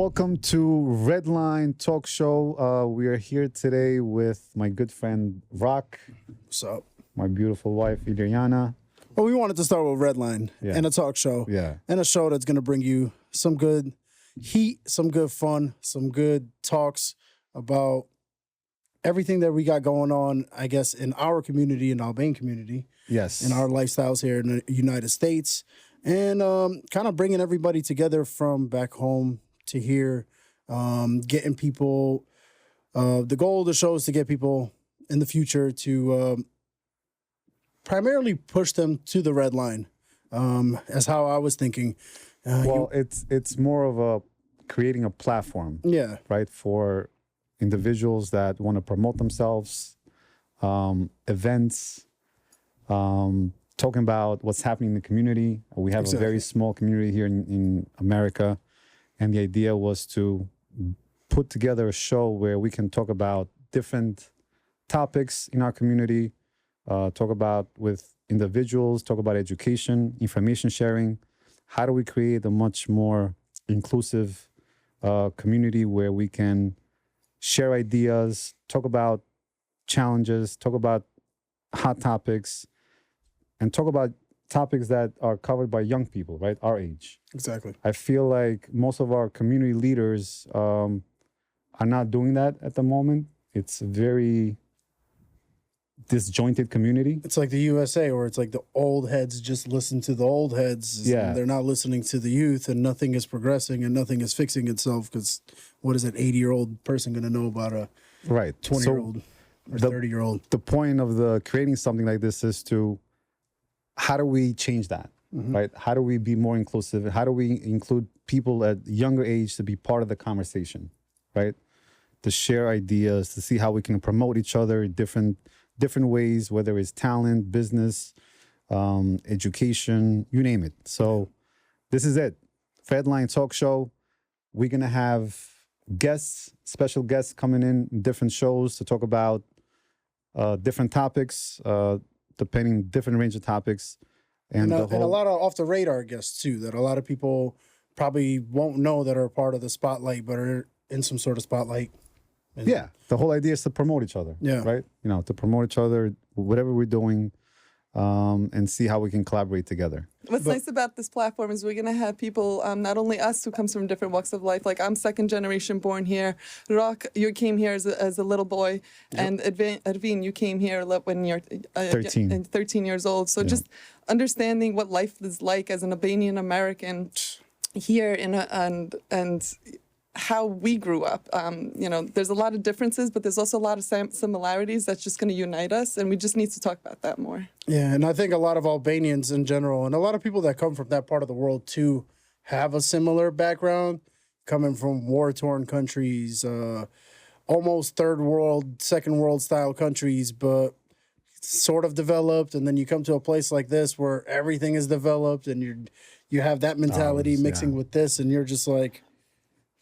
Welcome to Redline Talk Show. We are here today with my good friend Rock, What's up? my beautiful wife Ilyana. Well, we wanted to start with Redline Yeah. and a talk show. Yeah. And a show that's going to bring you some good heat, some good fun, some good talks about everything that we got going on, I guess, in our community, in the Albanian community, Yes. in our lifestyles here in the United States, and kind of bringing everybody together from back home to here, getting people. The goal of the show is to get people in the future to primarily push them to the red line. As how I was thinking. Well, it's more of a creating a platform, Yeah, right, for individuals that want to promote themselves, events, talking about what's happening in the community. We have a very small community here in America, and the idea was to put together a show where we can talk about different topics in our community, talk about with individuals, talk about education, information sharing. How do we create a much more inclusive community where we can share ideas, talk about challenges, talk about hot topics, and talk about topics that are covered by young people, right? Our age. exactly. I feel like most of our community leaders are not doing that at the moment. It's a very disjointed community. It's like the USA, where it's like the old heads just listen to the old heads. Yeah. They're not listening to the youth, and nothing is progressing and nothing is fixing itself, because what is an 80-year-old person going to know about a Right. 20-year-old or 30-year-old? The point of the creating something like this is to, how do we change that, right? How do we be more inclusive? How do we include people at younger age to be part of the conversation, right? To share ideas, to see how we can promote each other in different ways, whether it's talent, business, education, you name it. So this is it. Redline Talk Show. We're going to have guests, special guests coming in different shows to talk about different topics, depending different range of topics. And a lot of off the radar guests too, that a lot of people probably won't know that are part of the spotlight, but are in some sort of spotlight. And yeah, the whole idea is to promote each other. Yeah. Right. You know, to promote each other, whatever we're doing, and see how we can collaborate together. What's nice about this platform is we're going to have people, not only us who comes from different walks of life, like I'm second generation born here. Rock, you came here as a little boy, and Ervin, you came here when you're 13 years old. So just understanding what life is like as an Albanian American here and how we grew up. You know, there's a lot of differences, but there's also a lot of similarities that's just going to unite us, and we just need to talk about that more. Yeah, and I think a lot of Albanians in general, and a lot of people that come from that part of the world too, have a similar background, coming from war-torn countries, almost third world, second world style countries, but sort of developed. And then you come to a place like this where everything is developed, and you have that mentality mixing with this, and you're just like,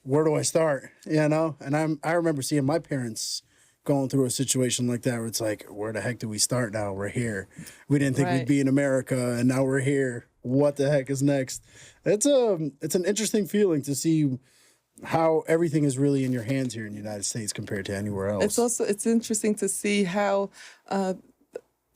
where do I start? You know? And I remember seeing my parents going through a situation like that, where it's like, where the heck do we start now? We're here. We didn't think we'd be in America, and now we're here. What the heck is next? It's an interesting feeling to see how everything is really in your hands here in the United States compared to anywhere else. It's interesting to see how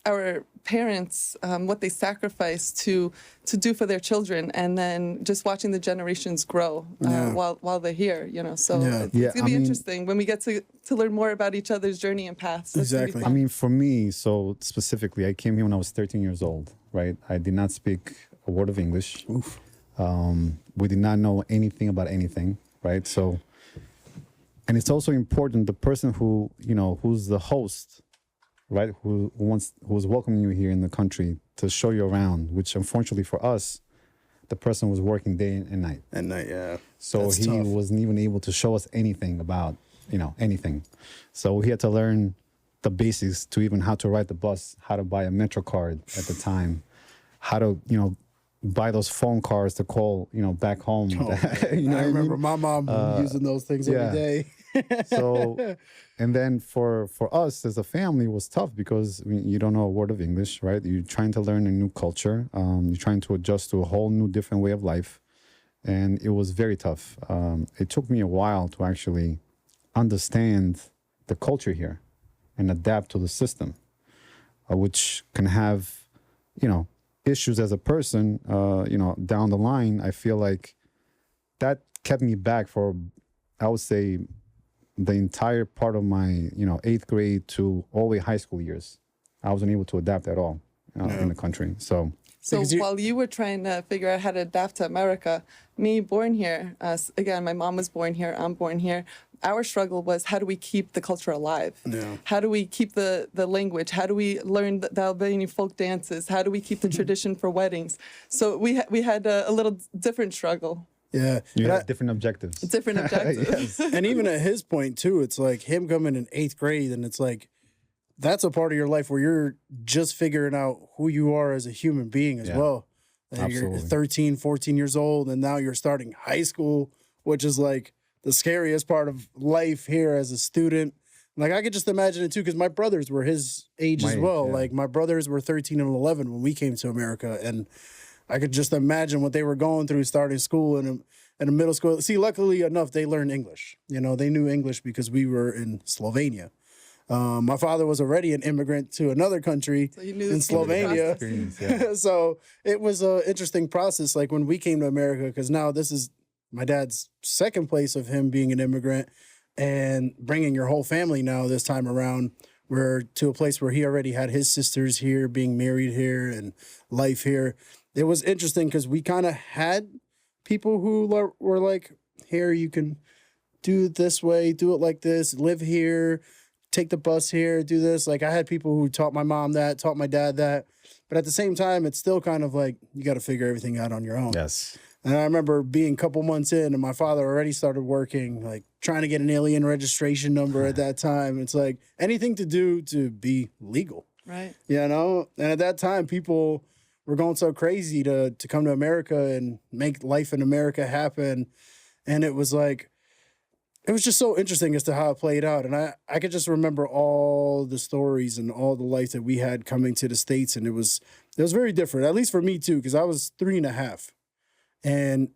our parents, what they sacrifice to do for their children, and then just watching the generations grow while they're here, you know. So it's gonna be interesting when we get to learn more about each other's journey and paths. Exactly. I mean, for me, so specifically, I came here when I was 13 years old, right? I did not speak a word of English. Oof. We did not know anything about anything, right? So, and it's also important, the person who, you know, who's the host, right, who's welcoming you here in the country to show you around, which unfortunately for us, the person was working day and night. At night, yeah. So That's he tough. wasn't even able to show us anything about, you know, anything. So we had to learn the basics to even how to ride the bus, how to buy a Metro card at the time, how to, you know, buy those phone cards to call, you know, back home. Oh, You know I what remember my mom using those things every day. So, and then for us as a family, it was tough because I mean, you don't know a word of English, right? You're trying to learn a new culture. You're trying to adjust to a whole new different way of life. and it was very tough. It took me a while to actually understand the culture here and adapt to the system, which can have, issues as a person, down the line. I feel like that kept me back for, I would say, the entire part of my, 8th grade to all the way high school years. I wasn't able to adapt at all in the country. So while you were trying to figure out how to adapt to America, me born here, again, my mom was born here, I'm born here. Our struggle was, how do we keep the culture alive? Yeah. How do we keep the language? How do we learn the Albanian folk dances? How do we keep the tradition for weddings? So we had a little different struggle. Yeah. you have different objectives. Different objectives. And even at his point, too, it's like him coming in 8th grade, and it's like, that's a part of your life where you're just figuring out who you are as a human being as well. And you're 13, 14 years old, and now you're starting high school, which is like the scariest part of life here as a student. Like, I could just imagine it too, because my brothers were his age as well. Yeah. Like, my brothers were 13 and 11 when we came to America, and I could just imagine what they were going through starting school in a middle school. See, luckily enough, they learned English. They knew English because we were in Slovenia. My father was already an immigrant to another country in Slovenia. So it was an interesting process. Like, when we came to America, because now this is my dad's second place of him being an immigrant, and bringing your whole family now this time around, we're to a place where he already had his sisters here, being married here, and life here. It was interesting because we kind of had people who were like, here, you can do it this way, do it like this, live here, take the bus here, do this. Like, I had people who taught my mom that, taught my dad that. But at the same time, it's still kind of like, you got to figure everything out on your own. Yes. And I remember being a couple months in, and my father already started working, like trying to get an alien registration number at that time. It's like anything to do to be legal. Right. And at that time, people were going so crazy to come to America and make life in America happen. And it was like, it was just so interesting as to how it played out. And I could just remember all the stories and all the life that we had coming to the States. And it was very different, at least for me too, because I was 3.5. And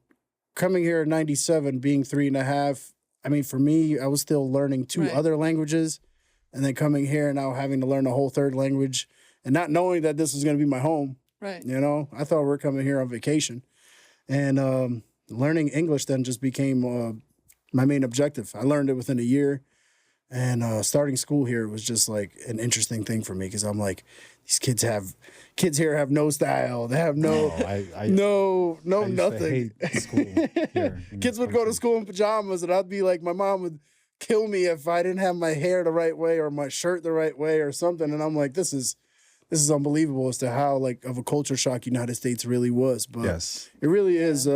coming here in 97, being 3.5, I mean, for me, I was still learning 2 other languages. And then coming here and now having to learn a whole 3rd language and not knowing that this was going to be my home. Right. I thought we were coming here on vacation. And learning English then just became my main objective. I learned it within a year. And starting school here was just like an interesting thing for me, because I'm like, these kids here have no style. They have no nothing. Hate school here Kids would go to school in pajamas, and I'd be like, my mom would kill me if I didn't have my hair the right way or my shirt the right way or something. And I'm like, this is unbelievable as to how like of a culture shock United States really was. But yes, it really is.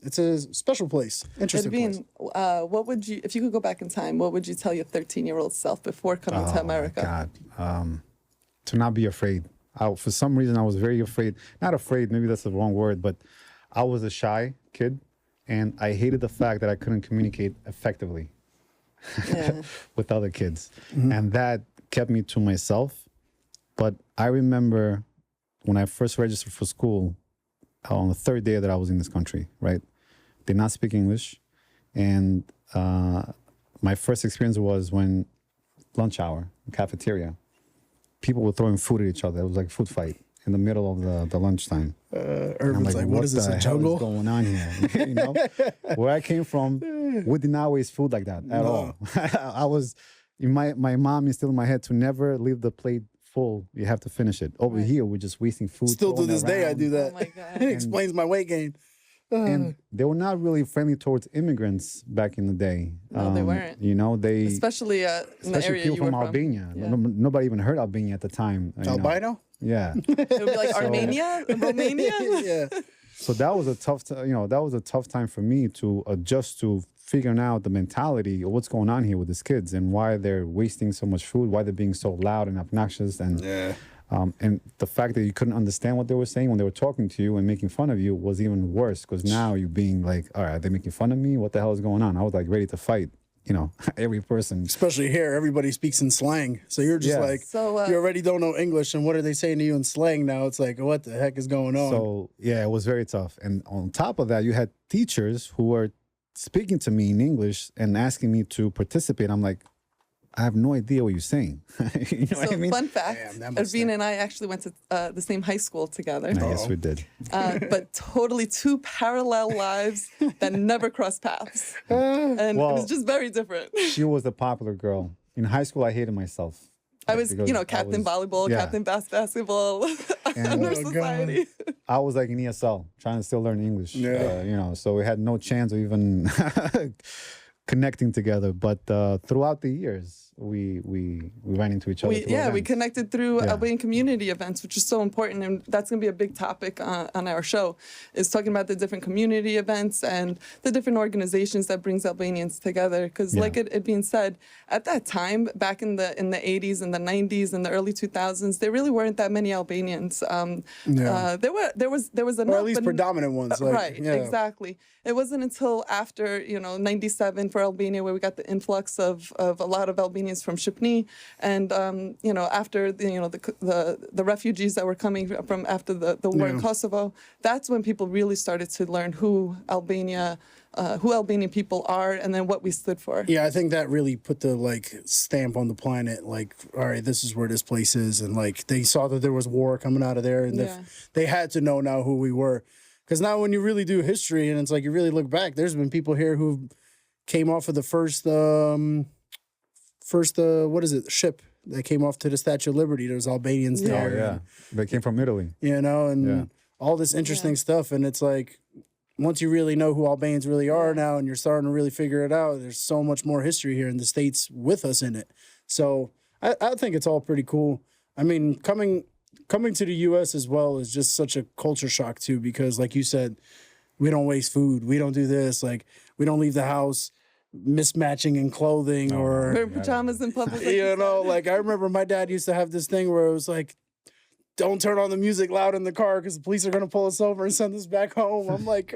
It's a special place. Interesting place. What would you, if you could go back in time, what would you tell your 13-year-old self before coming to America? My God, to not be afraid. For some reason, I was very afraid. Not afraid, maybe that's the wrong word, but I was a shy kid, and I hated the fact that I couldn't communicate effectively with other kids, and that kept me to myself. But I remember when I first registered for school, on the 3rd day that I was in this country, right? Did not speak English. And my first experience was when lunch hour, cafeteria, people were throwing food at each other. It was like a food fight in the middle of the lunchtime. Urban's like, what is this, a jungle? What is going on here? Where I came from, we did not waste food like that at all. I was, my mom instilled in my head to never leave the plate full. You have to finish it. Over here, we're just wasting food. Still to this day, I do that. Oh my God. It explains my weight gain. And they were not really friendly towards immigrants back in the day. No, they weren't. Especially in the area people you were from Albania. Yeah. Nobody even heard Albania at the time. Albino? Yeah. It would be like Armenia, Romania. Yeah. So that was a tough time for me to adjust to figuring out the mentality of what's going on here with these kids and why they're wasting so much food, why they're being so loud and obnoxious, and the fact that you couldn't understand what they were saying when they were talking to you and making fun of you was even worse, because now you're being like, all right, are they making fun of me? What the hell is going on? I was like ready to fight. every person. Especially here, everybody speaks in slang. So you're just Yeah. like, So, you already don't know English. And what are they saying to you in slang now? It's like, what the heck is going on? So yeah, it was very tough. And on top of that, you had teachers who were speaking to me in English and asking me to participate. I'm like, I have no idea what you're saying. You know what I mean? fun fact, Damn, that must Irvine and I actually went to the same high school together. Yes, we did. But totally two parallel lives that never crossed paths. And it Well- was just very different. She was the popular girl. In high school, I hated myself. I was, because captain volleyball, yeah. captain basketball, And- honor Oh, God. society. I was like in ESL, trying to still learn English. Yeah. So we had no chance of even connecting together. But throughout the years, we ran into each other. through We events. connected through Yeah. Albanian community events, which is so important, and that's going to be a big topic on our show, is talking about the different community events and the different organizations that brings Albanians together. Because, Yeah. like it being said, at that time, back in the 80s and the 90s and the early 2000s, there really weren't that many Albanians. There was enough, or at least but predominant ones. Like, right, yeah. exactly. It wasn't until after 97 for Albania where we got the influx of a lot of Albanians from Shqipni, and after the refugees that were coming from after the war in Kosovo, that's when people really started to learn who Albanian people are, and then what we stood for. Yeah, I think that really put the stamp on the planet. Like, all right, this is where this place is, and they saw that there was war coming out of there, and Yeah. they had to know now who we were. Because now, when you really do history, and it's like you really look back, there's been people here who came off of the first ship that came off to the Statue of Liberty. There's Albanians Oh there. yeah, they came from Italy. And Yeah. all this interesting stuff. And it's like, once you really know who Albanians really are now, and you're starting to really figure it out, there's so much more history here in the States with us in it. So I think it's all pretty cool. I mean, coming to the U.S. as well is just such a culture shock too, because like you said, we don't waste food. We don't do this. Like, we don't leave the house mismatching in clothing or, Wearing pajamas in public. like you you know, said. like I remember my dad used to have this thing where it was like, don't turn on the music loud in the car because the police are going to pull us over and send us back home. I'm like,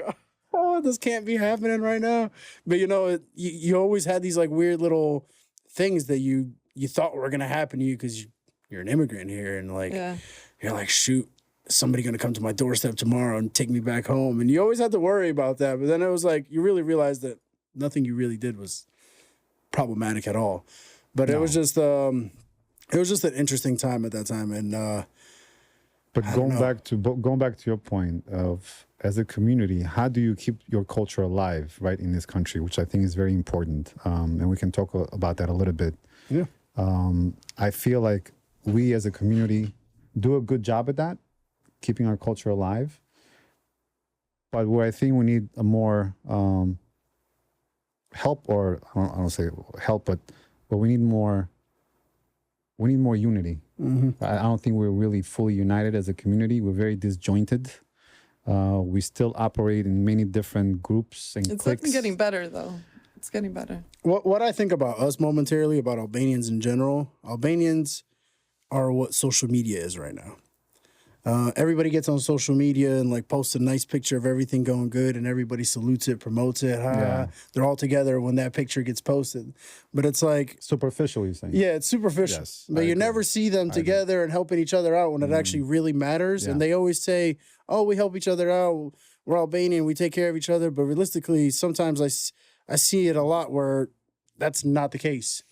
oh, this can't be happening right now. But you always had these weird little things that you thought were going to happen to you because you're an immigrant here. And Yeah. you're like, shoot, is somebody going to come to my doorstep tomorrow and take me back home? And you always had to worry about that. But then it was like, you really realized that nothing you really did was problematic at all. But it was just an interesting time at that time. And, But going back to your point of, as a community, how do you keep your culture alive, right, in this country, which I think is very important, and we can talk about that a little bit. yeah. I feel like we as a community do a good job at that, keeping our culture alive. But where I think we need a more help, or I don't say help, but we need more. We need more unity. I don't think we're really fully united as a community. We're very disjointed. We still operate in many different groups and It's cliques. definitely getting better, though. It's getting better. What I think about us momentarily, about Albanians in general, Albanians are what social media is right now. Everybody gets on social media and posts a nice picture of everything going good, and everybody salutes it, promotes it. Yeah. They're all together when that picture gets posted. But it's like, Superficial, you're saying? yeah, it's superficial. Yes, but I you agree. never see them together and helping each other out when it actually really matters. Yeah. And they always say, oh, we help each other out. We're Albanian. We take care of each other. But realistically, sometimes I see it a lot where that's not the case.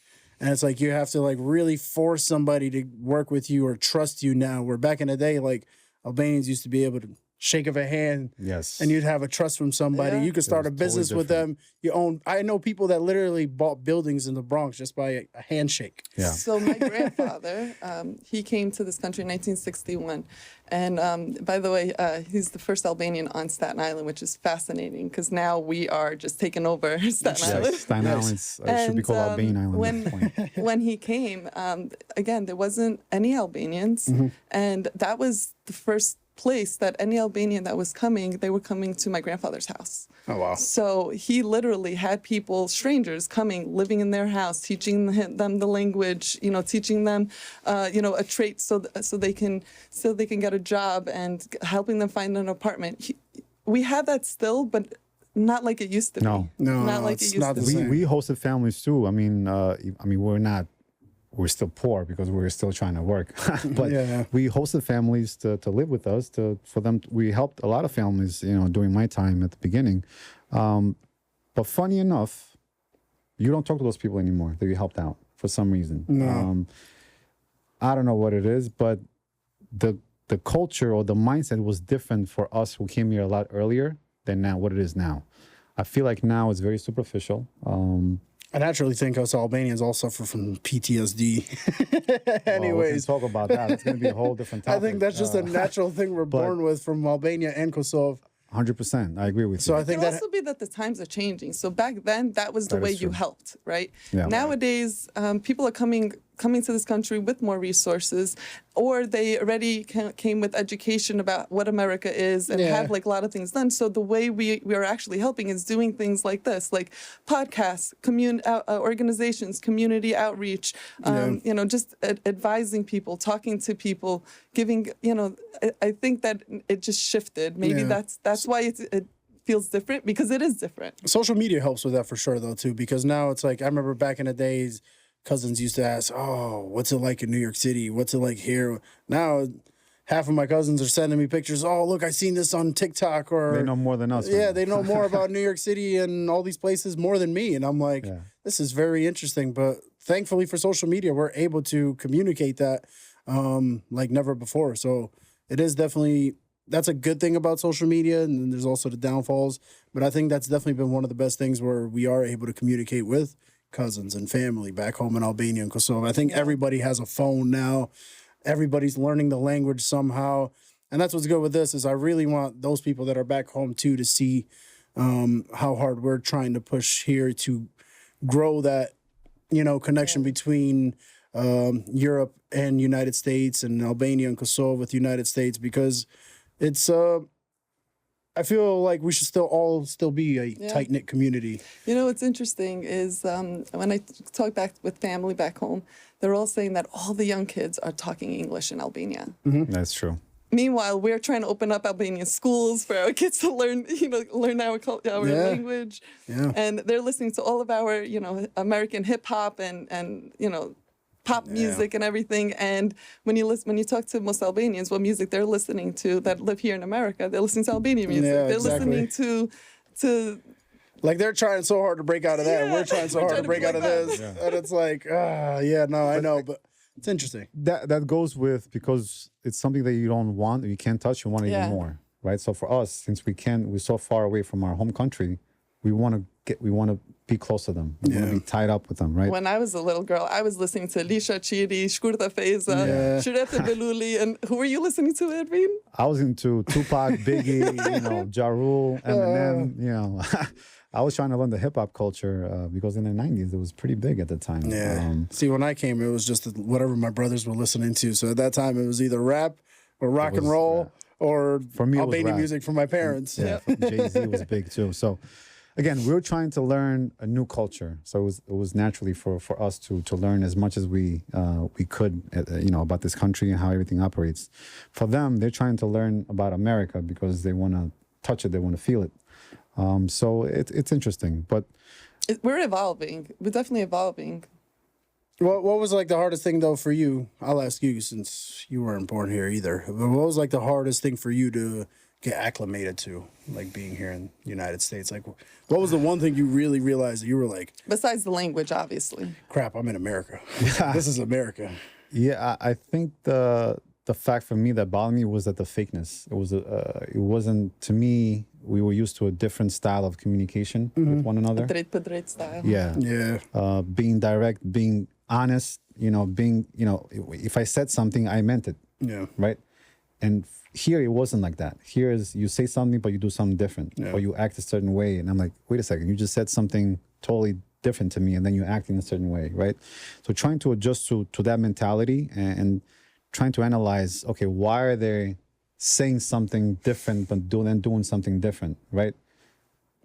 And it's like you have to really force somebody to work with you or trust you now. Where back in the day, Albanians used to be able to shake of a hand, Yes. and you'd have a trust from somebody. Yeah. You could start a was business totally with them. You own. I know people that literally bought buildings in the Bronx just by a handshake. Yeah. So my grandfather, he came to this country in 1961. And by the way, he's the first Albanian on Staten Island, which is fascinating because now we are just taking over Staten Island. Yes, Staten Island should be called Albanian Island at this point. When he came, again, there wasn't any Albanians. And that was the first place that any Albanian that was coming, they were coming to my grandfather's house. Oh wow! So he literally had people, strangers, coming, living in their house, teaching them the language, teaching them, a trait so they can get a job and helping them find an apartment. We have that still, but not like it used to No. be. No, not like it's it used not to the be. same. We hosted families too. I mean, we're still poor because we're still trying to work. But Yeah. we hosted families to live with us. We helped a lot of families, during my time at the beginning. But funny enough, you don't talk to those people anymore that you helped out for some reason. No. I don't know what it is, but the culture or the mindset was different for us who came here a lot earlier than now what it is now. I feel like now it's very superficial. I naturally think us Albanians all suffer from PTSD. Well, we can Anyways, talk about that. It's going to be a whole different I topic. think that's just a natural thing we're born with from Albania and Kosovo. 100%. I agree with So you. I think It could that also be that the times are changing. So back then, that was the That way is you true. helped, right? Yeah. Nowadays, people are coming to this country with more resources, or they already came with education about what America is and Yeah. have like a lot of things done. So the way we are actually helping is doing things like this, like podcasts, organizations, community outreach, just advising people, talking to people, giving, I think that it just shifted. Maybe Yeah. that's why it feels different, because it is different. social media helps with that for sure, though, too, because now it's like, I remember back in the days, cousins used to ask, oh, what's it like in New York City? What's it like here? Now, half of my cousins are sending me pictures. Oh, look, I seen this on TikTok. Or They know more than us. yeah, man. they know more about New York City and all these places more than me. And I'm like, Yeah. this is very interesting. But thankfully for social media, we're able to communicate that like never before. So it is definitely, that's a good thing about social media. And then there's also the downfalls. But I think that's definitely been one of the best things where we are able to communicate with cousins and family back home in Albania and Kosovo. I think everybody has a phone now. Everybody's learning the language somehow. And that's what's good with this is I really want those people that are back home too to see how hard we're trying to push here to grow that, connection between Europe and United States and Albania and Kosovo with the United States, because it's I feel like we should still be a tight-knit community. What's interesting is when I talk back with family back home, they're all saying that all the young kids are talking English in Albania. That's true. Meanwhile, we're trying to open up Albanian schools for our kids to learn our language. Yeah. And they're listening to all of our, American hip hop and pop music and everything. And when you talk to most Albanians, what music they're listening to that live here in America, they're listening to Albanian music. Yeah, they're exactly. listening to Like they're trying so hard to break out of that. Yeah, We're trying so we're hard trying to to break be out of like this. that. And it's like, I know, but it's interesting. That goes with, because it's something that you don't want, you can't touch, you want it Yeah. even more, right? So for us, since we're so far away from our home country, we want to be close to them. We want to be tied up with them, right? When I was a little girl, I was listening to Lisha Chiri, Shkurta Feza, Shureta Beluli, and who were you listening to, Edwin? I was into Tupac, Biggie, Ja Rule, Eminem, I was trying to learn the hip hop culture because in the 90s, it was pretty big at the time. Yeah. See, when I came, it was just whatever my brothers were listening to. So at that time, it was either rap or rock and roll or For me, it was Albanian rap. music from my parents. Yeah, Jay-Z was big too. So again, we were trying to learn a new culture. So it was naturally for us to learn as much as we could, about this country and how everything operates. For them, they're trying to learn about America because they want to touch it, they want to feel it. So it's interesting, but We're evolving. We're definitely evolving. What was like the hardest thing though for you? I'll ask you since you weren't born here either. But what was like the hardest thing for you to get acclimated to, like being here in the United States? Like, what was the one thing you really realized that you were like, Besides the language, obviously. crap, I'm in America. This is America. yeah, I think the fact for me that bothered me was that the fakeness. It wasn't, to me, we were used to a different style of communication with one another. Padret style. Yeah. Yeah. Being direct, being honest, if I said something, I meant it. Yeah. Right? And here it wasn't like that. Here is you say something, but you do something different, or you act a certain way. And I'm like, wait a second, you just said something totally different to me, and then you act in a certain way, right? So trying to adjust to that mentality and trying to analyze, okay, why are they saying something different but doing something different, right?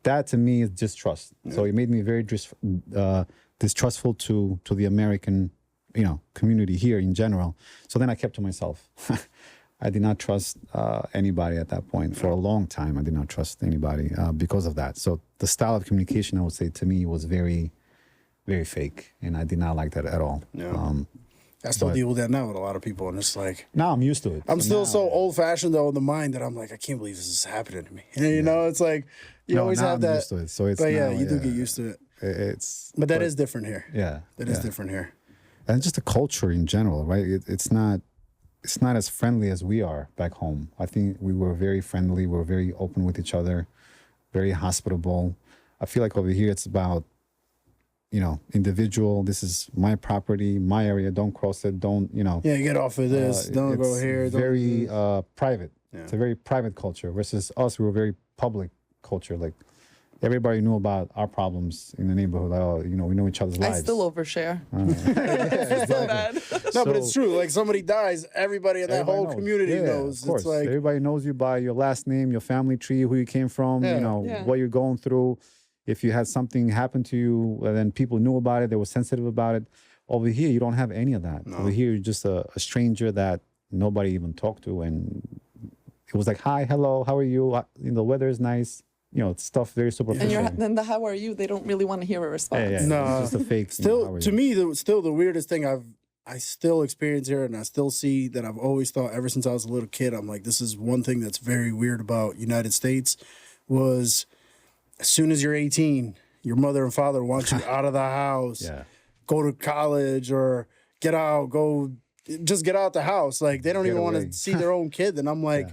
That to me is distrust. So it made me very distrustful to the American, community here in general. So then I kept to myself. I did not trust anybody at that point. For a long time, I did not trust anybody because of that. So the style of communication, I would say, to me was very, very fake, and I did not like that at all. Yeah. I still deal with that now with a lot of people, and it's like now I'm used to it. I'm still so old fashioned though in the mind that I'm like, I can't believe this is happening to me. And you know, it's like you always have that. Used to it, so it's but now, yeah, you do get used to it. But that is different here. Yeah, that is different here. And just the culture in general, right? It's not as friendly as we are back home. I think we were very friendly. We were very open with each other, very hospitable. I feel like over here it's about, individual. This is my property, my area. Don't cross it. Don't, Yeah, get off of this. Don't go here. Very private. Yeah. It's a very private culture versus us. We were very public culture. Like everybody knew about our problems in the neighborhood. Like, we know each other's lives. I still overshare. It's so bad. No, but it's true. Like somebody dies, everybody in that whole community knows. Of course. It's like everybody knows you by your last name, your family tree, who you came from, what you're going through. If you had something happen to you, then people knew about it. They were sensitive about it. Over here, you don't have any of that. No. Over here, you're just a stranger that nobody even talked to. And it was like, hi, hello, how are you? The weather is nice. It's stuff very superficial. And then the how are you? They don't really want to hear a response. Yeah. No, it's just a fake. Still, to me, the weirdest thing I still experience here, and I still see that I've always thought ever since I was a little kid. I'm like, this is one thing that's very weird about United States was as soon as you're 18, your mother and father want you out of the house, go to college or get out, just get out the house. Like they don't even want to see their own kid. And I'm like,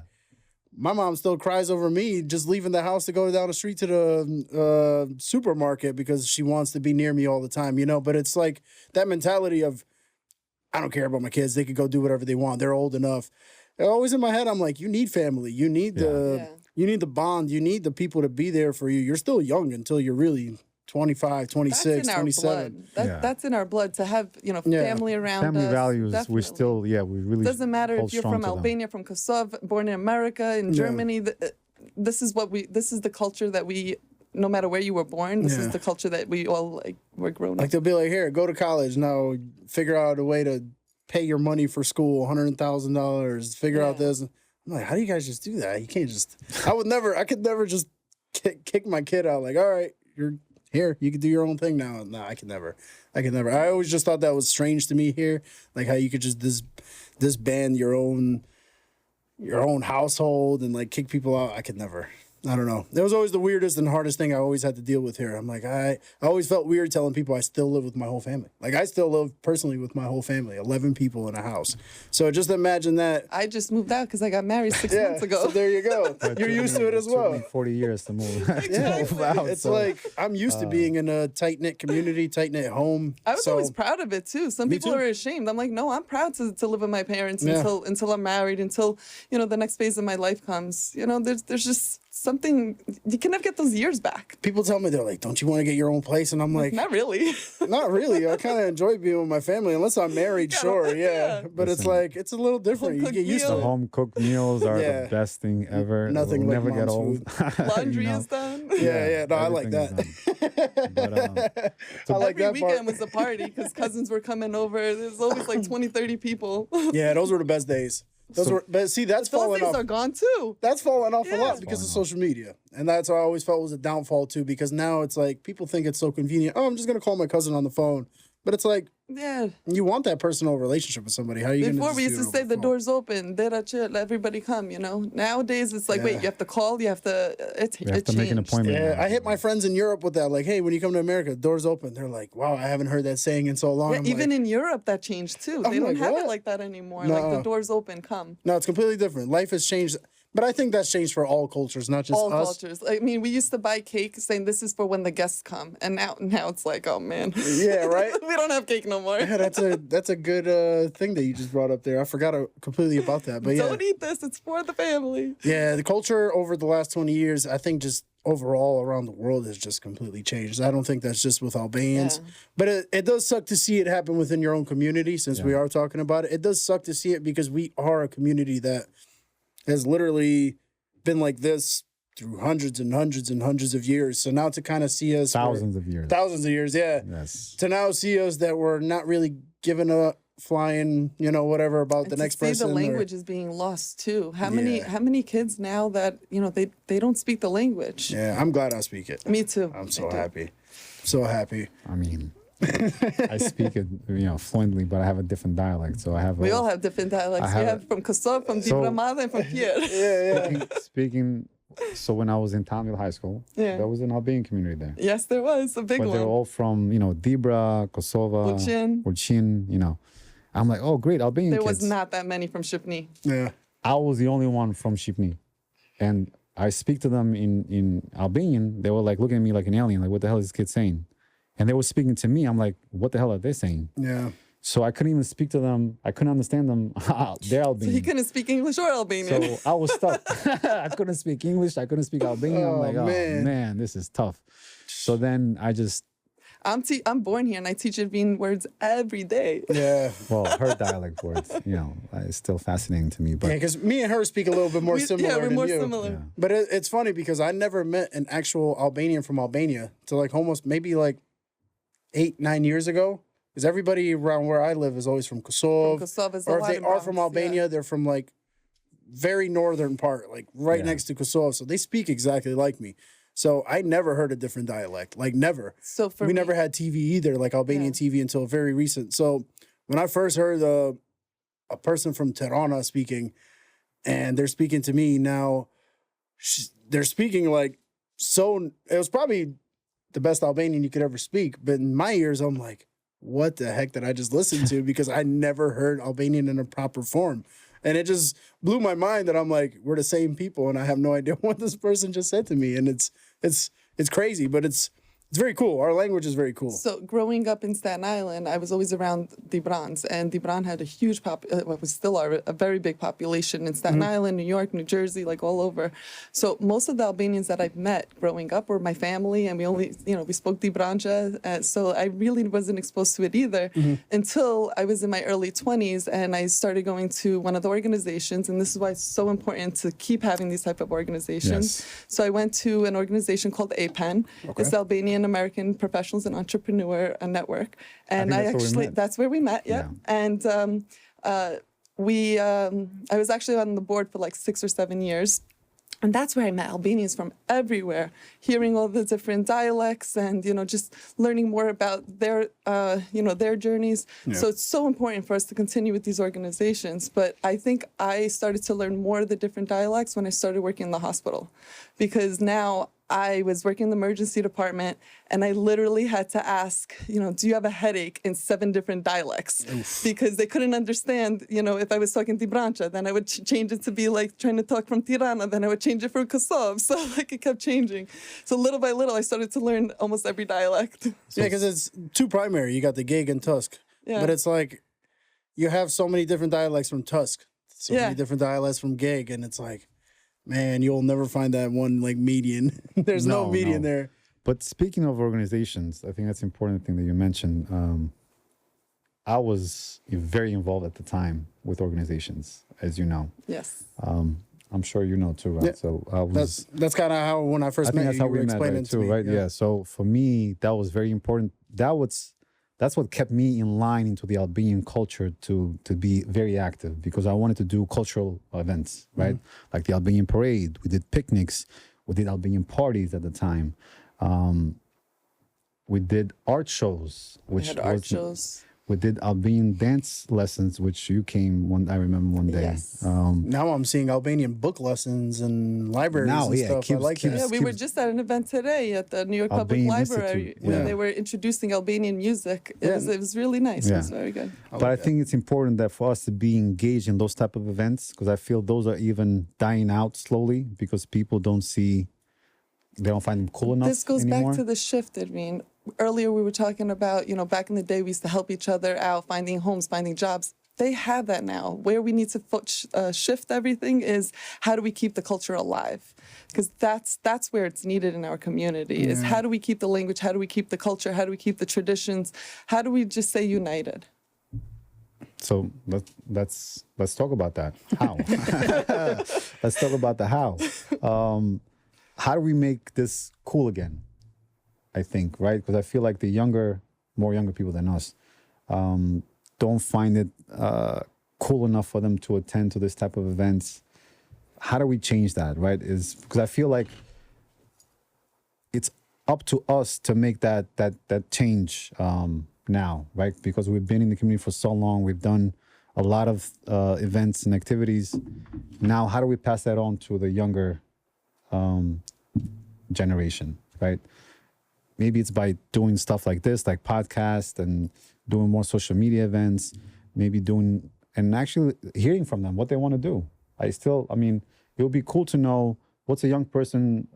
my mom still cries over me just leaving the house to go down the street to the supermarket because she wants to be near me all the time, But it's like that mentality of, I don't care about my kids. They could go do whatever they want. They're old enough. Always in my head, I'm like, you need family. You need you need the bond. You need the people to be there for you. You're still young until you're really 25, 26, 27. That's in our blood to have, family around family us. Values, Definitely. we still, we really doesn't matter if you're from Albania, from Kosovo, born in America, in Germany. This is the culture that we, no matter where you were born, this is the culture that we all we're grown up. Like they'll be like, here, go to college. Now figure out a way to pay your money for school, $100,000, figure out this. I'm like, how do you guys just do that? You can't just, I could never just kick my kid out. Like, all right, you're here. You can do your own thing now. No, I could never. I always just thought that was strange to me here. Like how you could just disband your own household and like kick people out. I could never. I don't know. That was always the weirdest and hardest thing I always had to deal with here. I'm like, I always felt weird telling people I still live with my whole family. Like, I still live personally with my whole family, 11 people in a house. So just imagine that. I just moved out because I got married 6 months ago. So there you go. You're used to it as well. It took me 40 years to move, Exactly. out. It's like, I'm used to being in a tight-knit community, tight-knit home. I was always proud of it, too. Some people are ashamed. I'm like, no, I'm proud to live with my parents until I'm married, until, the next phase of my life comes. There's just something, you can never get those years back. People tell me, they're like, don't you want to get your own place? And I'm like, not really. Not really. I kind of enjoy being with my family, unless I'm married, sure, yeah. But it's like, it's a little different. You get used to it. Home cooked meals are the best thing ever. Nothing like never get old. Laundry is done. Yeah. No, I like that. But, I like every that weekend part. was a party because cousins were coming over. There's always like 20, 30 people. Yeah, those were the best days. But see, that's Those falling days off. are gone too. That's falling off a lot because of social media. And that's what I always felt was a downfall too, because now it's like people think it's so convenient. Oh, I'm just going to call my cousin on the phone. But it's like, you want that personal relationship with somebody. How are you going to Before we used to say the door's open, let everybody come, Nowadays it's like, wait, you have to call, you have to, make an appointment. Yeah, I hit my friends in Europe with that. Like, hey, when you come to America, the door's open. They're like, wow, I haven't heard that saying in so long. Yeah, even in Europe, that changed too. They don't have it like that anymore. No. Like the door's open, come. No, it's completely different. Life has changed. But I think that's changed for all cultures, not just all us. Cultures. I mean, we used to buy cake saying this is for when the guests come, and now it's like, oh man. Yeah, right. We don't have cake no more. Yeah, that's a good thing that you just brought up there. I forgot completely about that. But Don't eat this. It's for the family. Yeah, the culture over the last 20 years, I think just overall around the world has just completely changed. I don't think that's just with Albanians. Yeah. But it does suck to see it happen within your own community, since we are talking about it. It does suck to see it because we are a community that has literally been like this through hundreds and hundreds and hundreds of years. So now to kind of see us... Thousands of years, yeah. Yes. To now see us that we're not really given a flying, you know, whatever about And the to next see person. the or- language is being lost too. How Yeah. many kids now that they don't speak the language? Yeah, I'm glad I speak it. Me too. I'm I so do. happy. So happy. I mean, I speak it, fluently, but I have a different dialect. So I have. We all have different dialects. We have from Kosovo, from So- Dibramada, and from Pierre. Speaking. So when I was in Tamil High School, Yeah. there was an Albanian community there. Yes, there was a big But they're one. all from, Dibra, Kosovo, Ulcin. Ulcin. I'm like, oh, great, Albanian There kids. was not that many from Shipni. Yeah. I was the only one from Shipni. And I speak to them in Albanian. They were like looking at me like an alien, like, what the hell is this kid saying? And they were speaking to me. I'm like, what the hell are they saying? Yeah. So I couldn't even speak to them. I couldn't understand them. They're So Albanian. he couldn't speak English or Albanian. So I was stuck. I couldn't speak English. I couldn't speak Albanian. I'm Oh, like, oh man. man, this is tough. So then I just, I'm born here and I teach Irvine words every day. Yeah. well, her dialect words, is still fascinating to me. Yeah, But because me and her speak a little bit more similar Yeah, we're than more you. similar. Yeah. But it's funny because I never met an actual Albanian from Albania till like almost maybe like 8-9 years ago. Because everybody around where I live is always from Kosovo. Kosovo is a or if lot they in are from Bronx, yeah. Albania, they're from like very northern part, like right Yeah. next to Kosovo. So they speak exactly like me. So I never heard a different dialect, like never. So for We me, never had TV either, like Albanian TV until very recent. So when I first heard a person from Tirana speaking, and they're speaking to me now, they're speaking like so. It was probably the best Albanian you could ever speak, but in my ears, I'm like, what the heck did I just listen to? Because I never heard Albanian in a proper form. And it just blew my mind that I'm like, we're the same people, and I have no idea what this person just said to me. And it's crazy, but it's very cool. Our language is very cool. So growing up in Staten Island, I was always around Dibrans, and Dibran had a huge we still are a very big population in Staten Island, New York, New Jersey, like all over. So most of the Albanians that I've met growing up were my family, and we only, we spoke Dibranja. So I really wasn't exposed to it either until I was in my early 20s, and I started going to one of the organizations, and this is why it's so important to keep having these type of organizations. Yes. So I went to an organization called APEN. It's the Albanian American Professionals and Entrepreneur Network, and I think that's where we met. Yep. Yeah. And I was actually on the board for like 6 or 7 years. And that's where I met Albanians from everywhere, hearing all the different dialects and, just learning more about their, their journeys. Yeah. So it's so important for us to continue with these organizations. But I think I started to learn more of the different dialects when I started working in the hospital, because now I was working in the emergency department, and I literally had to ask, do you have a headache in 7 different dialects? Oof. Because they couldn't understand, if I was talking Tibranca, then I would change it to be like trying to talk from Tirana, then I would change it for Kosovo. So like it kept changing. So little by little, I started to learn almost every dialect. Yeah, because it's two primary. You got the Gig and Tusk. Yeah. But it's like you have so many different dialects from Tusk, so Yeah. many different dialects from Gig, and it's like, man, you'll never find that one like median. There's no median there. But speaking of organizations, I think that's an important thing that you mentioned. I was very involved at the time with organizations, as you know. Yes. I'm sure you know too, right? Yeah. So I was. That's kind of how when I first I met think that's you, how you we were met, explaining right, to too, me. right? Yeah. So for me, that was very important. That's what kept me in line into the Albanian culture to be very active, because I wanted to do cultural events, right? Like the Albanian parade. We did picnics. We did Albanian parties at the time. We did art shows, We which had art was- shows. We did Albanian dance lessons, which you came I remember one day. Yes. Now I'm seeing Albanian book lessons and libraries Now, and yeah, stuff. I keeps- like keeps- Yeah, that. we were just at an event today at the New York Public Albanian Library Institute, when yeah. they were introducing Albanian music. Yeah. It was really nice. It Yeah. was very good. But I like that. think it's important that for us to be engaged in those type of events, because I feel those are even dying out slowly because people don't find them cool enough This goes anymore. back to the shift, I mean. Earlier we were talking about, back in the day we used to help each other out, finding homes, finding jobs. They have that now. Where we need to shift everything is how do we keep the culture alive? Because that's where it's needed in our community, is how do we keep the language, how do we keep the culture, how do we keep the traditions, how do we just stay united? So let's talk about that. How? Let's talk about the how. How do we make this cool again? I think, right? Because I feel like more younger people than us, don't find it cool enough for them to attend to this type of events. How do we change that, right? Is because I feel like it's up to us to make that change now, right? Because we've been in the community for so long, we've done a lot of events and activities. Now, how do we pass that on to the younger generation, right? Maybe it's by doing stuff like this, like podcasts, and doing more social media events, maybe doing, and actually hearing from them what they want to do. I mean, it would be cool to know what's a young person,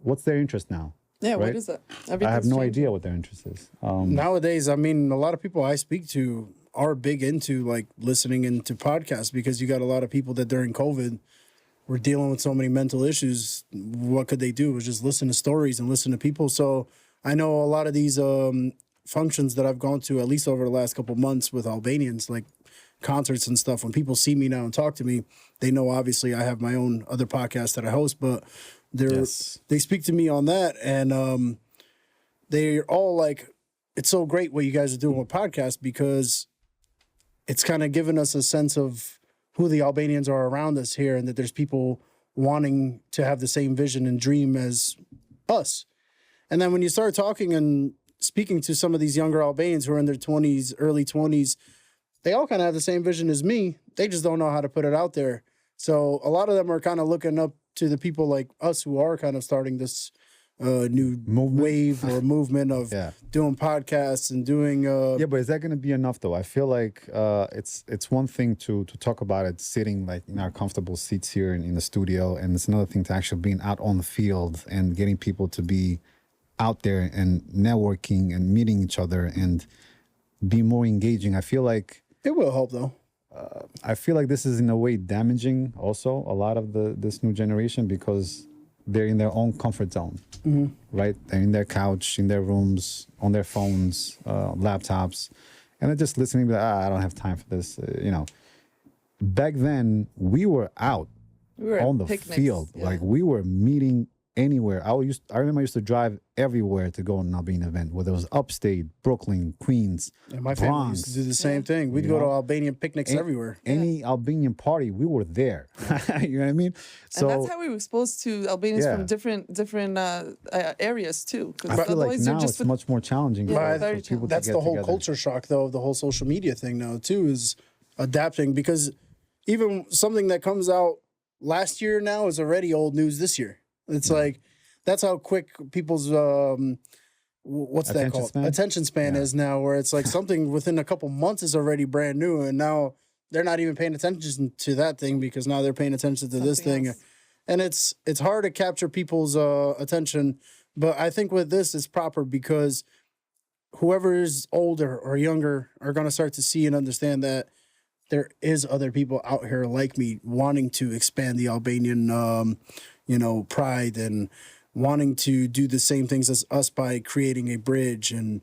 what's their interest now. Yeah, right? what is it? I have no idea what their interest is. Nowadays, I mean, a lot of people I speak to are big into like listening into podcasts because you got a lot of people that during COVID were dealing with so many mental issues. What could they do? It was just listen to stories and listen to people. So I know a lot of these functions that I've gone to, at least over the last couple months with Albanians, like concerts and stuff. When people see me now and talk to me, they know obviously I have my own other podcast that I host, but they speak to me on that, and they're all like, it's so great what you guys are doing with podcasts because it's kind of given us a sense of who the Albanians are around us here, and that there's people wanting to have the same vision and dream as us. And then when you start talking and speaking to some of these younger Albanians who are in their 20s, early 20s, they all kind of have the same vision as me. They just don't know how to put it out there. So a lot of them are kind of looking up to the people like us who are kind of starting this new wave or movement of doing podcasts and doing yeah, but is that going to be enough though? I feel like it's one thing to talk about it sitting like in our comfortable seats here in the studio, and it's another thing to actually being out on the field and getting people to be out there and networking and meeting each other and be more engaging. I feel like it will help though. I feel like this is in a way damaging also a lot of this new generation because they're in their own comfort zone, right? They're in their couch, in their rooms, on their phones, laptops, and they're just listening. Like, I don't have time for this. You know, back then we were out on the field, like we were meeting anywhere. I remember I used to drive everywhere to go on an Albanian event, whether it was upstate, Brooklyn, Queens, and my family used to do the same thing. We'd go to Albanian picnics everywhere. Any Albanian party, we were there. You know what I mean? So, and that's how we were exposed to Albanians from different areas too. I feel like now it's much more challenging. For people that's the whole culture shock, though. The whole social media thing now too is adapting, because even something that comes out last year now is already old news this year. It's like, that's how quick people's, what's that called? Attention span is now, where it's like something within a couple months is already brand new. And now they're not even paying attention to that thing because now they're paying attention to this thing. And it's hard to capture people's attention. But I think with this, it's proper because whoever is older or younger are going to start to see and understand that there is other people out here like me wanting to expand the Albanian pride and wanting to do the same things as us by creating a bridge and,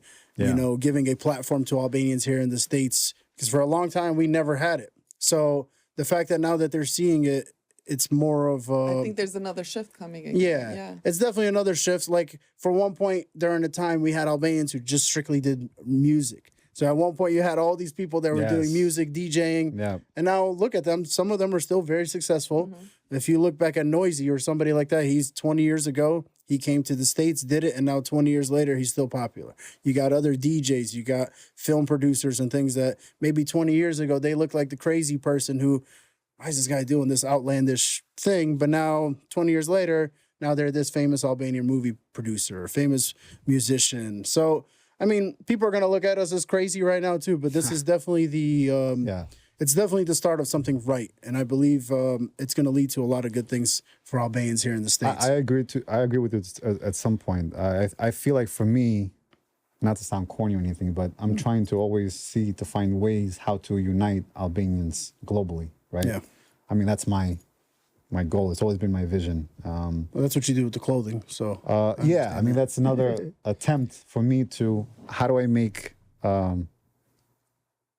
giving a platform to Albanians here in the States. Because for a long time, we never had it. So the fact that now that they're seeing it, it's more of I think there's another shift coming again. Yeah, it's definitely another shift. Like, for one point during the time, we had Albanians who just strictly did music. So at one point you had all these people that were doing music, DJing, and now look at them. Some of them are still very successful. If you look back at Noisy or somebody like that, he's 20 years ago, he came to the States, did it, and now 20 years later, he's still popular. You got other DJs, you got film producers and things that maybe 20 years ago, they looked like the crazy person who, why is this guy doing this outlandish thing? But now, 20 years later, now they're this famous Albanian movie producer or famous musician. So, I mean, people are going to look at us as crazy right now too, but this is definitely the it's definitely the start of something right, and I believe it's going to lead to a lot of good things for Albanians here in the States. I agree with it at some point. I feel like for me, not to sound corny or anything, but I'm trying to always find ways how to unite Albanians globally, right? Yeah. I mean, that's my goal. It's always been my vision. Well, that's what you do with the clothing. So I mean, that's another attempt for me to, how do I make,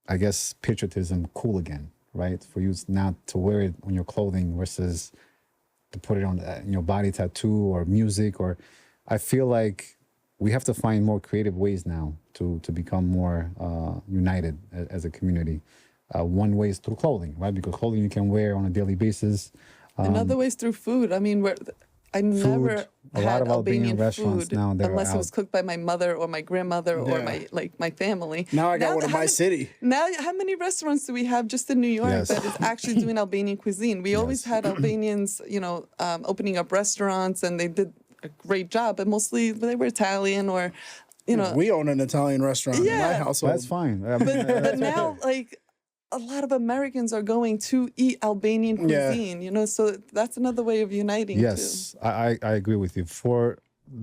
I guess, patriotism cool again, right? For you not to wear it on your clothing versus to put it on your body tattoo or music. Or I feel like we have to find more creative ways now to become more united as a community. One way is through clothing, right? Because clothing you can wear on a daily basis. Another way is through food. I mean, I never a lot had of Albanian restaurants food now, they're unless it out. was cooked by my mother or my grandmother or my family. Now I got one in how my many- city. Now, how many restaurants do we have just in New York Yes. that is actually doing Albanian cuisine? We always had Albanians, opening up restaurants, and they did a great job, but mostly they were Italian or, We own an Italian restaurant in my Yeah. household. That's fine. I mean, but now, like, a lot of Americans are going to eat Albanian cuisine, so that's another way of uniting yes, I agree with you. For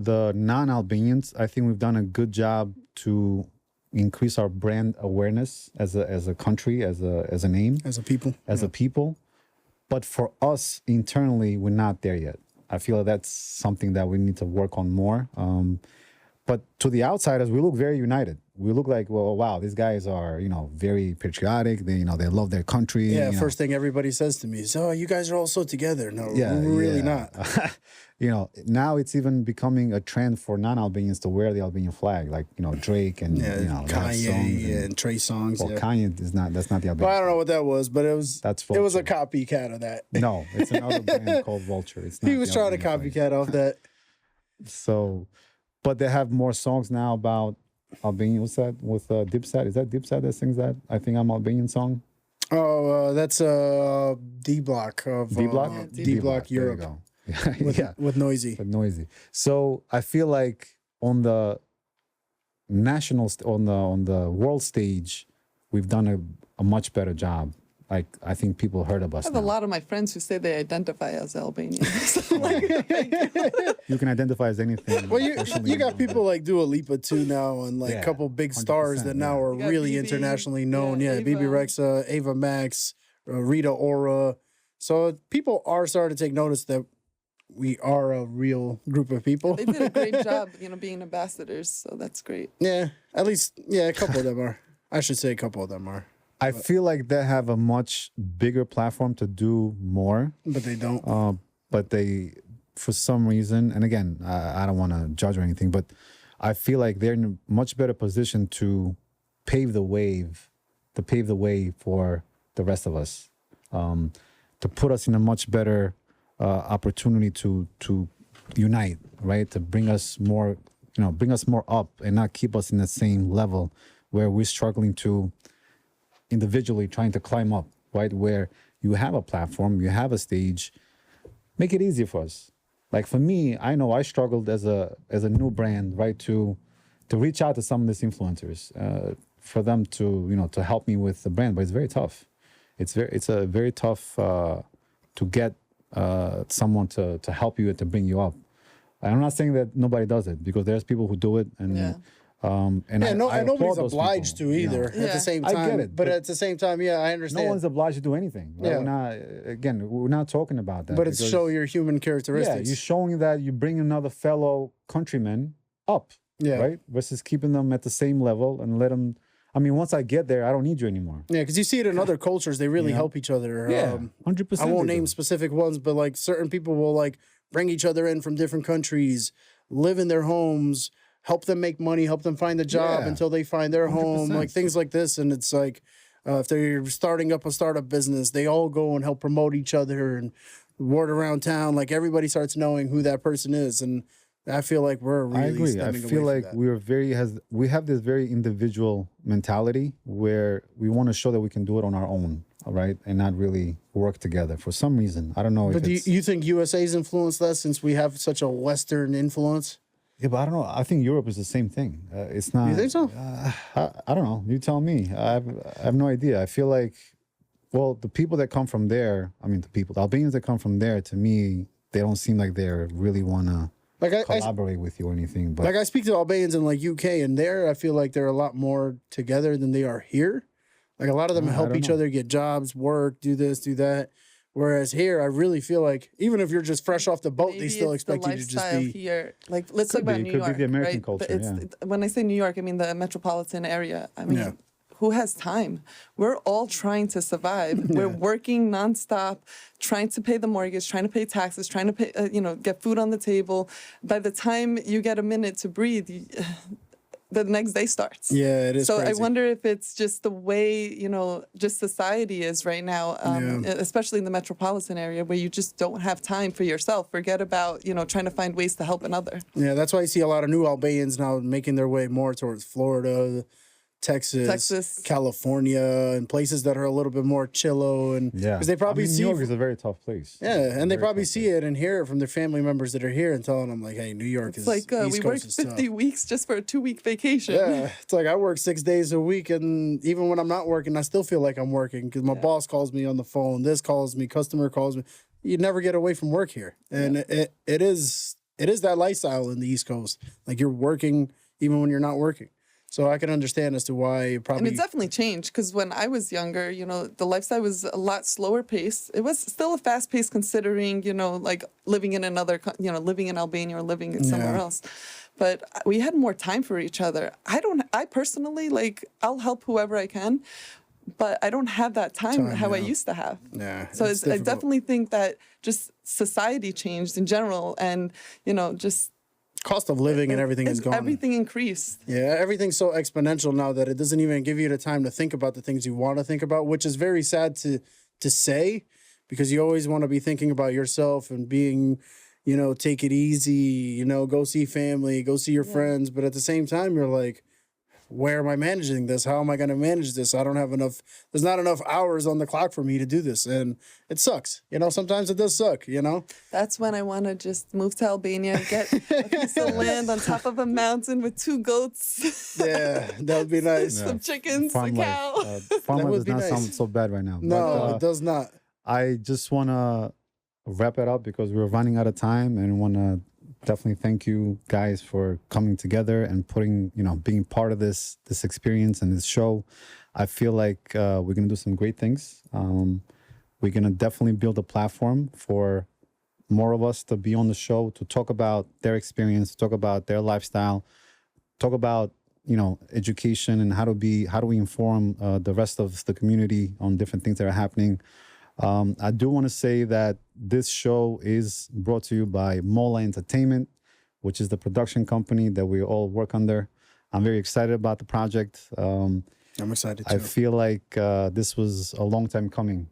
the non-Albanians, I think we've done a good job to increase our brand awareness as a country, as a name, As a people. as a people. But for us internally, we're not there yet. I feel that's something that we need to work on more. But to the outsiders, we look very united. We look like, well, wow, these guys are, very patriotic. They love their country. Yeah, first thing everybody says to me is, "Oh, you guys are all so together." No, Yeah, we're really not. Now it's even becoming a trend for non-Albanians to wear the Albanian flag, like Drake and they have songs Kanye and Trey Songs. well, Yeah. Kanye is not. That's not the But Albanian. I don't know what that was, but it was That's it was a Vulture. copycat of that. No, it's another brand called Vulture. It's not He was the trying to Albanian flag. copycat off that. So, but they have more songs now about Albanian. What's that with Dipset? Is that Dipset that sings that I Think I'm Albanian song? Oh, that's D Block of D Block. D Block Europe Yeah, with Noisy. but noisy. So I feel like on the on the world stage, we've done a much better job. Like I think people heard of us. I have now. a lot of my friends who say they identify as Albanian. You can identify as anything. Well, you unfortunately. got people like Dua Lipa too now, and like a Yeah, couple big stars 100%, that now yeah. are You got really BB, internationally known. yeah, Yeah, BB Ava. Rexa, Ava Max, Rita Ora. So people are starting to take notice that we are a real group of people. They did a great job, being ambassadors, so that's great. Yeah, at least a couple of them are. I should say a couple of them are, I feel like they have a much bigger platform to do more. but they don't. But they, for some reason, and again, I don't want to judge or anything, but I feel like they're in a much better position to pave the way for the rest of us, to put us in a much better opportunity to unite, right? To bring us more, bring us more up and not keep us in the same level where we're struggling to individually trying to climb up, right? Where you have a platform, you have a stage, make it easier for us. Like for me, I know I struggled as a new brand, right? To reach out to some of these influencers, for them to to help me with the brand, but it's very tough. It's a very tough to get someone to help you and to bring you up. I'm not saying that nobody does it, because there's people who do it, and Yeah. and Yeah, I nobody's applaud those obliged people, to you know. either. At Yeah. the same I time, get it, but but at the same time, I understand. No one's obliged to do anything. Right? Yeah. We're not, again, we're not talking about that. but it's because- show your human Yeah, characteristics. you're showing that you bring another fellow countryman up, Yeah. right? Versus keeping them at the same level and let them. I mean, once I get there, I don't need you anymore. Yeah, because you see it in other cultures; they really Yeah. help each other. 100%. I won't they name do. specific ones, but like certain people will like bring each other in from different countries, live in their homes, help them make money, help them find a job Yeah. until they find their home, 100%. like things like this. And it's like if they're starting up a startup business, they all go and help promote each other and word around town. Like everybody starts knowing who that person is, and I feel like we're really. I agree. I stemming feel away like from we have this very individual mentality where we want to show that we can do it on our own, all right, and not really work together for some reason. I don't know. that. if But do it's, you think USA's influenced that since we have such a Western influence? yeah, but I don't know. I think Europe is the same thing. It's not. You think so? I don't know. You tell me. I have no idea. I feel like, well, the people that come from there, the Albanians that come from there, to me, they don't seem like they really want to Like I collaborate with you or anything. But Like I speak to Albanians in like UK, and there I feel like they're a lot more together than they are here. Like a lot of them I help don't each know. other get jobs, work, do this, do that. Whereas here, I really feel like even if you're just fresh off the boat, Maybe they still it's the expect you to just lifestyle be. here. Like, let's talk Could be. about It New could be York. the American right? culture, When I say New York, I mean the metropolitan area. I mean, Yeah. who has time? We're all trying to survive. We're working nonstop, trying to pay the mortgage, trying to pay taxes, trying to pay, get food on the table. By the time you get a minute to breathe, the next day starts. Yeah, it is. So crazy. I wonder if it's just the way, just society is right now, especially in the metropolitan area, where you just don't have time for yourself. Forget about, trying to find ways to help another. Yeah, that's why you see a lot of new Albanians now making their way more towards Florida, Texas, California, and places that are a little bit more chillo, and because they probably see New York is a very tough place. Yeah, and they probably see it and hear it from their family members that are here and telling them like, "Hey, New York is like East we Coast worked is 50 tough." weeks just for a 2-week vacation. Yeah, it's like I work 6 days a week, and even when I'm not working, I still feel like I'm working because my boss calls me on the phone. This calls me, customer calls me. You never get away from work here, and it is that lifestyle in the East Coast. Like you're working even when you're not working. So I can understand as to why it probably... And it's definitely changed because when I was younger, the lifestyle was a lot slower pace. It was still a fast pace considering, like living in living in Albania or living in somewhere else. But we had more time for each other. I personally, I'll help whoever I can, but I don't have that time how I used to have. Yeah. So I definitely think that just society changed in general and, just... Cost of living and everything is gone. Everything increased. Yeah, everything's so exponential now that it doesn't even give you the time to think about the things you want to think about, which is very sad to say because you always want to be thinking about yourself and being, take it easy, go see family, go see your friends. But at the same time, you're like, where am I managing this? How am I going to manage this? I don't have enough. There's not enough hours on the clock for me to do this. And it sucks. Sometimes it does suck, That's when I want to just move to Albania, get a piece of land on top of a mountain with 2 goats. Yeah, that would be nice. Some chickens, a cow. Farm life does not nice. sound so bad right now. No, but, it does not. I just want to wrap it up because we're running out of time and want to definitely thank you guys for coming together and putting, being part of this experience and this show. I feel like we're going to do some great things. We're going to definitely build a platform for more of us to be on the show, to talk about their experience, talk about their lifestyle, talk about, education and how do we inform the rest of the community on different things that are happening. I do want to say that this show is brought to you by Molla Entertainment, which is the production company that we all work under. I'm very excited about the project. I'm excited too. I feel like this was a long time coming.